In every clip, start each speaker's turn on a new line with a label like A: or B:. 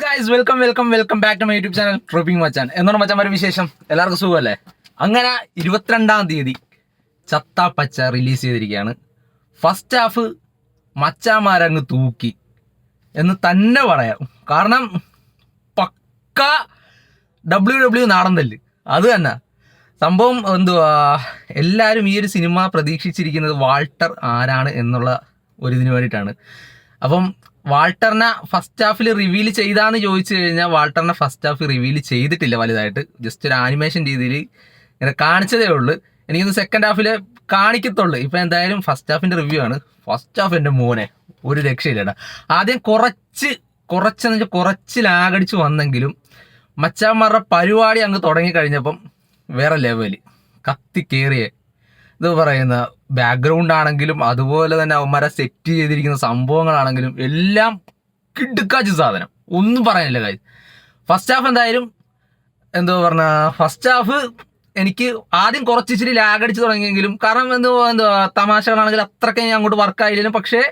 A: Guys welcome back to my YouTube channel tropping Machan. എന്നാണ് മച്ചാൻ വിശേഷം? എല്ലാവർക്കും സുഖമല്ലേ? അങ്ങനെ 22-ാം തീയതി ചത്ത പച്ച റിലീസ് ചെയ്തിരിക്കുകയാണ്. ഫസ്റ്റ് ഹാഫ് മച്ചാമാരങ്ങ് തൂക്കി എന്ന് തന്നെ പറയാം. കാരണം പക്ക WWE നാടൻ തല്ല് അത് തന്നെ സംഭവം. എന്തുവാ, എല്ലാവരും ഈ ഒരു സിനിമ പ്രതീക്ഷിച്ചിരിക്കുന്നത് വാൾട്ടർ ആരാണ് എന്നുള്ള ഒരിതിനു വേണ്ടിയിട്ടാണ്. അപ്പം വാൾട്ടറിനെ ഫസ്റ്റ് ഹാഫിൽ റിവീൽ ചെയ്താന്ന് ചോദിച്ചു കഴിഞ്ഞാൽ വാൾട്ടറിനെ ഫസ്റ്റ് ഹാഫ് റിവീൽ ചെയ്തിട്ടില്ല വലുതായിട്ട്. ജസ്റ്റ് ഒരു ആനിമേഷൻ രീതിയിൽ ഇങ്ങനെ കാണിച്ചതേ ഉള്ളൂ. എനിക്കൊന്ന് സെക്കൻഡ് ഹാഫിൽ കാണിക്കത്തുള്ളൂ. ഇപ്പം എന്തായാലും ഫസ്റ്റ് ഹാഫിൻ്റെ റിവ്യൂ ആണ്. ഫസ്റ്റ് ഹാഫ് എൻ്റെ മോനെ ഒരു രക്ഷയില്ലടാ. ആദ്യം കുറച്ചെന്ന് വെച്ചാൽ കുറച്ച് ലാഗടിച്ച് വന്നെങ്കിലും മച്ചാന്മാരുടെ പരിപാടി അങ്ങ് തുടങ്ങിക്കഴിഞ്ഞപ്പം വേറെ ലെവല് കത്തി കയറിയേ. ഇത് പറയുന്ന ബാക്ക്ഗ്രൗണ്ട് ആണെങ്കിലും അതുപോലെ തന്നെ അവന്മാരെ സെറ്റ് ചെയ്തിരിക്കുന്ന സംഭവങ്ങളാണെങ്കിലും എല്ലാം കിടുക്കാച്ച സാധനം, ഒന്നും പറയാനില്ല കാര്യം. ഫസ്റ്റ് ഹാഫ് എന്തായാലും ഫസ്റ്റ് ഹാഫ് എനിക്ക് ആദ്യം കുറച്ചിരി ലാഗടിച്ച് തുടങ്ങിയെങ്കിലും, കാരണം എന്തുവാ തമാശകളാണെങ്കിൽ അത്രയ്ക്ക് ഞാൻ അങ്ങോട്ട് വർക്കായില്ലെങ്കിലും, പക്ഷേ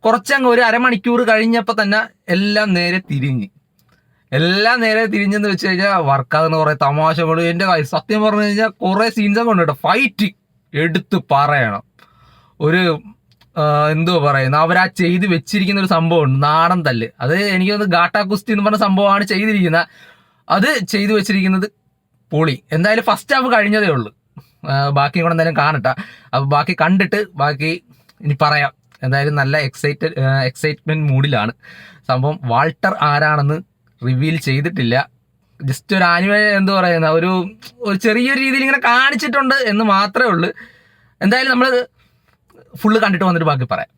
A: കുറച്ചങ്ങ് ഒരു അരമണിക്കൂർ കഴിഞ്ഞപ്പോൾ തന്നെ എല്ലാം നേരെ തിരിഞ്ഞെന്ന് വെച്ച് കഴിഞ്ഞാൽ വർക്കാകുന്ന കുറേ തമാശകൾ. എൻ്റെ കാര്യം സത്യം പറഞ്ഞു കഴിഞ്ഞാൽ കുറേ സീൻസൊക്കെ ഉണ്ട് കേട്ടോ. ഫൈറ്റ് എടുത്ത് പറയണം. ഒരു അവരാ ചെയ്ത് വെച്ചിരിക്കുന്ന ഒരു സംഭവമുണ്ട്, നാടൻ തല്ല്. അത് എനിക്ക് തോന്നുന്നു ഗാട്ടാ കുസ്തി എന്ന് പറഞ്ഞ സംഭവമാണ് ചെയ്തിരിക്കുന്നത്. അത് ചെയ്തു വെച്ചിരിക്കുന്നത് പൊളി. എന്തായാലും ഫസ്റ്റ് ഹാഫ് കഴിഞ്ഞതേ ഉള്ളൂ. ബാക്കിയും കൂടെ എന്തായാലും കാണട്ടെ. അപ്പോൾ ബാക്കി കണ്ടിട്ട് ബാക്കി ഇനി പറയാം. എന്തായാലും നല്ല എക്സൈറ്റ്മെന്റ് മൂഡിലാണ് സംഭവം. വാൾട്ടർ ആരാണെന്ന് റിവീൽ ചെയ്തിട്ടില്ല. ജസ്റ്റ് ഒരു ആനിമേ ഒരു ചെറിയൊരു രീതിയിൽ ഇങ്ങനെ കാണിച്ചിട്ടുണ്ട് എന്ന് മാത്രമേ ഉള്ളൂ. എന്തായാലും നമ്മൾ ഫുള്ള് കണ്ടിട്ട് വന്നിട്ട് ബാക്കി പറയാം.